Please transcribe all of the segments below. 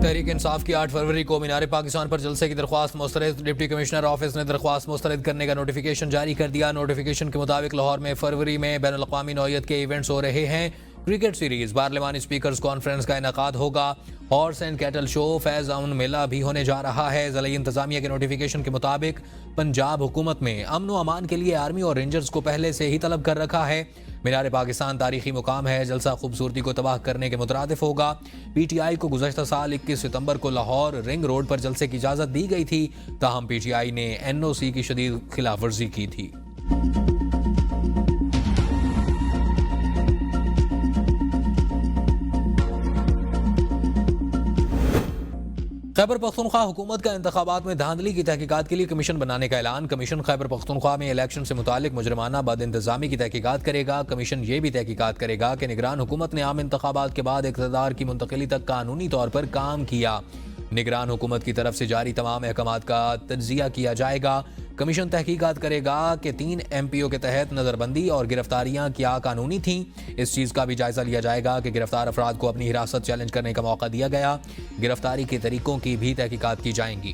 تحریک انصاف کی 8 فروری کو مینار پاکستان پر جلسے کی درخواست مسترد. ڈپٹی کمشنر آفس نے درخواست مسترد کرنے کا نوٹیفیکیشن جاری کر دیا. نوٹیفیکیشن کے مطابق لاہور میں فروری میں بین الاقوامی نوعیت کے ایونٹس ہو رہے ہیں. کرکٹ سیریز، پارلیمانی اسپیکرز کانفرنس کا انعقاد ہوگا. ہارس اینڈ کیٹل شو، فیض امن میلہ بھی ہونے جا رہا ہے. ضلعی انتظامیہ کے نوٹیفیکیشن کے مطابق پنجاب حکومت میں امن و امان کے لیے آرمی اور رینجرز کو پہلے سے ہی طلب کر رکھا ہے. مینار پاکستان تاریخی مقام ہے. جلسہ خوبصورتی کو تباہ کرنے کے مترادف ہوگا. پی ٹی آئی کو گزشتہ سال 21 ستمبر کو لاہور رنگ روڈ پر جلسے کی اجازت دی گئی تھی، تاہم پی ٹی آئی نے این او سی کی شدید خلاف ورزی کی تھی. خیبر پختونخوا حکومت کا انتخابات میں دھاندلی کی تحقیقات کے لیے کمیشن بنانے کا اعلان. کمیشن خیبر پختونخوا میں الیکشن سے متعلق مجرمانہ بد انتظامی کی تحقیقات کرے گا. کمیشن یہ بھی تحقیقات کرے گا کہ نگران حکومت نے عام انتخابات کے بعد اقتدار کی منتقلی تک قانونی طور پر کام کیا. نگران حکومت کی طرف سے جاری تمام احکامات کا تجزیہ کیا جائے گا. کمیشن تحقیقات کرے گا کہ 3 ایم پی او کے تحت نظر بندی اور گرفتاریاں کیا قانونی تھیں. اس چیز کا بھی جائزہ لیا جائے گا کہ گرفتار افراد کو اپنی حراست چیلنج کرنے کا موقع دیا گیا. گرفتاری کے طریقوں کی بھی تحقیقات کی جائیں گی.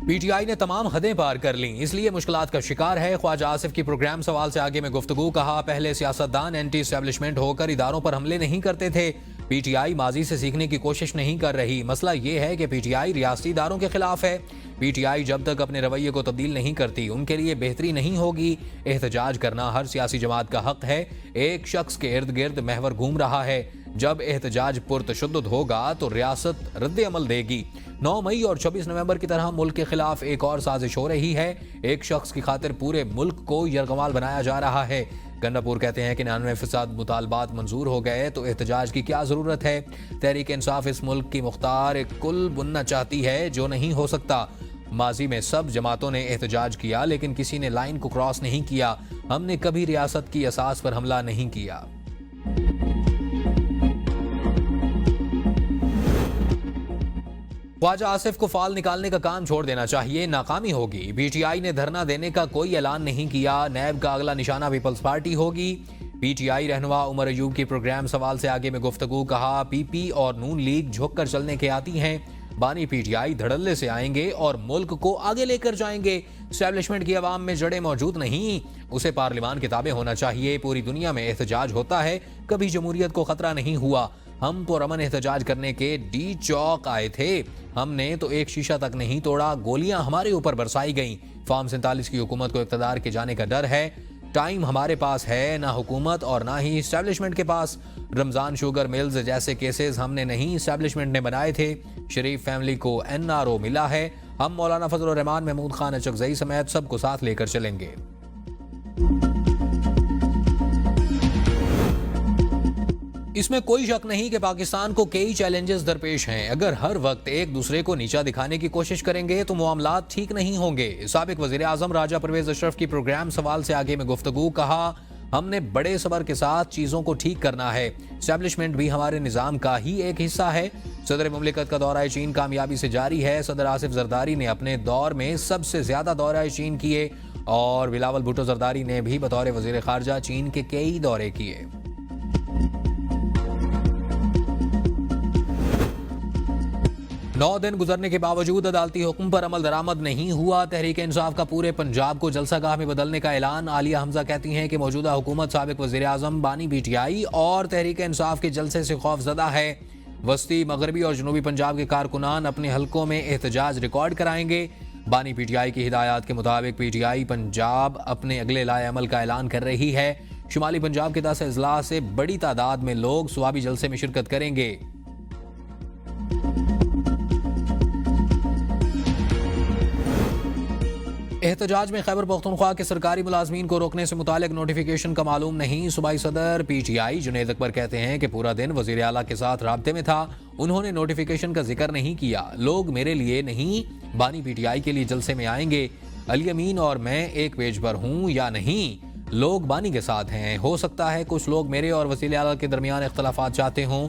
پی ٹی آئی نے تمام حدیں پار کر لیں، اس لیے مشکلات کا شکار ہے. خواجہ آصف کی پروگرام سوال سے آگے میں گفتگو. کہا پہلے سیاستدان اینٹی اسٹیبلشمنٹ ہو کر اداروں پر حملے نہیں کرتے تھے. پی ٹی آئی ماضی سے سیکھنے کی کوشش نہیں کر رہی. مسئلہ یہ ہے کہ پی ٹی آئی ریاستی اداروں کے خلاف ہے. پی ٹی آئی جب تک اپنے رویے کو تبدیل نہیں کرتی ان کے لیے بہتری نہیں ہوگی. احتجاج کرنا ہر سیاسی جماعت کا حق ہے. ایک شخص کے ارد گرد محور گھوم رہا ہے. جب احتجاج پرتشدد ہوگا تو ریاست رد عمل دے گی. 9 مئی اور 26 نومبر کی طرح ملک کے خلاف ایک اور سازش ہو رہی ہے. ایک شخص کی خاطر پورے ملک کو یرغمال بنایا جا رہا ہے. گنڈاپور کہتے ہیں کہ 99% مطالبات منظور ہو گئے تو احتجاج کی کیا ضرورت ہے. تحریک انصاف اس ملک کی مختار کل بننا چاہتی ہے جو نہیں ہو سکتا. ماضی میں سب جماعتوں نے احتجاج کیا لیکن کسی نے لائن کو کراس نہیں کیا. ہم نے کبھی ریاست کی اساس پر حملہ نہیں کیا. خواجہ آصف کو فعال نکالنے کا کام چھوڑ دینا چاہیے، ناکامی ہوگی. پی ٹی آئی نے دھرنا دینے کا کوئی اعلان نہیں کیا. نیب کا اگلا نشانہ پیپلز پارٹی ہوگی. پی ٹی آئی رہنما عمر ایوب کی پروگرام سوال سے آگے میں گفتگو. کہا پی پی اور نون لیگ جھک کر چلنے کے آتی ہیں. بانی پی ٹی آئی دھڑلے سے آئیں گے اور ملک کو آگے لے کر جائیں گے. اسٹیبلشمنٹ کی عوام میں جڑیں موجود نہیں، اسے پارلیمان کے تابع ہونا چاہیے. پوری دنیا میں احتجاج ہوتا ہے، کبھی جمہوریت کو خطرہ نہیں ہوا. ہم پرامن احتجاج کرنے کے ڈی چوک آئے تھے. ہم نے تو ایک شیشہ تک نہیں توڑا. گولیاں ہمارے اوپر برسائی گئیں. فارم 47 کی حکومت کو اقتدار کے جانے کا ڈر ہے. ٹائم ہمارے پاس ہے، نہ حکومت اور نہ ہی اسٹیبلشمنٹ کے پاس. رمضان شوگر ملز جیسے کیسز ہم نے نہیں، اسٹیبلشمنٹ نے بنائے تھے. شریف فیملی کو این آر او ملا ہے. ہم مولانا فضل الرحمان، محمود خان اچکزئی سمیت سب کو ساتھ لے کر چلیں گے. اس میں کوئی شک نہیں کہ پاکستان کو کئی چیلنجز درپیش ہیں. اگر ہر وقت ایک دوسرے کو نیچا دکھانے کی کوشش کریں گے تو معاملات ٹھیک نہیں ہوں گے. سابق وزیر اعظم راجہ پرویز اشرف کی پروگرام سوال سے آگے میں گفتگو. کہا ہم نے بڑے صبر کے ساتھ چیزوں کو ٹھیک کرنا ہے. اسٹیبلشمنٹ بھی ہمارے نظام کا ہی ایک حصہ ہے. صدر مملکت کا دورہ چین کامیابی سے جاری ہے. صدر آصف زرداری نے اپنے دور میں سب سے زیادہ دورہ چین کیے اور بلاول بھٹو زرداری نے بھی بطور وزیر خارجہ چین کے کئی دورے کیے. 9 دن گزرنے کے باوجود عدالتی حکم پر عمل درآمد نہیں ہوا. تحریک انصاف کا پورے پنجاب کو جلسہ گاہ میں بدلنے کا اعلان. عالیہ حمزہ کہتی ہیں کہ موجودہ حکومت سابق وزیر اعظم بانی پی ٹی آئی اور تحریک انصاف کے جلسے سے خوف زدہ ہے. وسطی، مغربی اور جنوبی پنجاب کے کارکنان اپنے حلقوں میں احتجاج ریکارڈ کرائیں گے. بانی پی ٹی آئی کی ہدایات کے مطابق پی ٹی آئی پنجاب اپنے اگلے لائے عمل کا اعلان کر رہی ہے. شمالی پنجاب کے 10 اضلاع سے بڑی تعداد میں لوگ صوابی جلسے میں شرکت کریں گے. احتجاج میں خیبر پختونخوا کے سرکاری ملازمین کو روکنے سے متعلق نوٹیفیکیشن کا معلوم نہیں. صوبائی صدر پی ٹی آئی جنید اکبر کہتے ہیں کہ پورا دن وزیر اعلیٰ کے ساتھ رابطے میں تھا، انہوں نے نوٹیفیکیشن کا ذکر نہیں کیا. لوگ میرے لیے نہیں بانی پی ٹی آئی کے لیے جلسے میں آئیں گے. علی امین اور میں ایک پیج پر ہوں یا نہیں، لوگ بانی کے ساتھ ہیں. ہو سکتا ہے کچھ لوگ میرے اور وزیر اعلیٰ کے درمیان اختلافات چاہتے ہوں.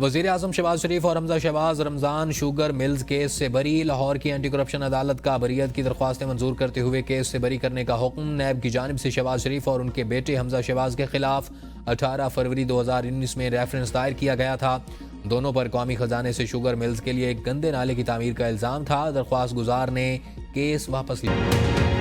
وزیر اعظم شہباز شریف اور حمزہ شہباز رمضان شوگر ملز کیس سے بری. لاہور کی اینٹی کرپشن عدالت کا بریت کی درخواستیں منظور کرتے ہوئے کیس سے بری کرنے کا حکم. نیب کی جانب سے شہباز شریف اور ان کے بیٹے حمزہ شہباز کے خلاف 18 فروری 2019 میں ریفرنس دائر کیا گیا تھا. دونوں پر قومی خزانے سے شوگر ملز کے لیے ایک گندے نالے کی تعمیر کا الزام تھا. درخواست گزار نے کیس واپس لیا.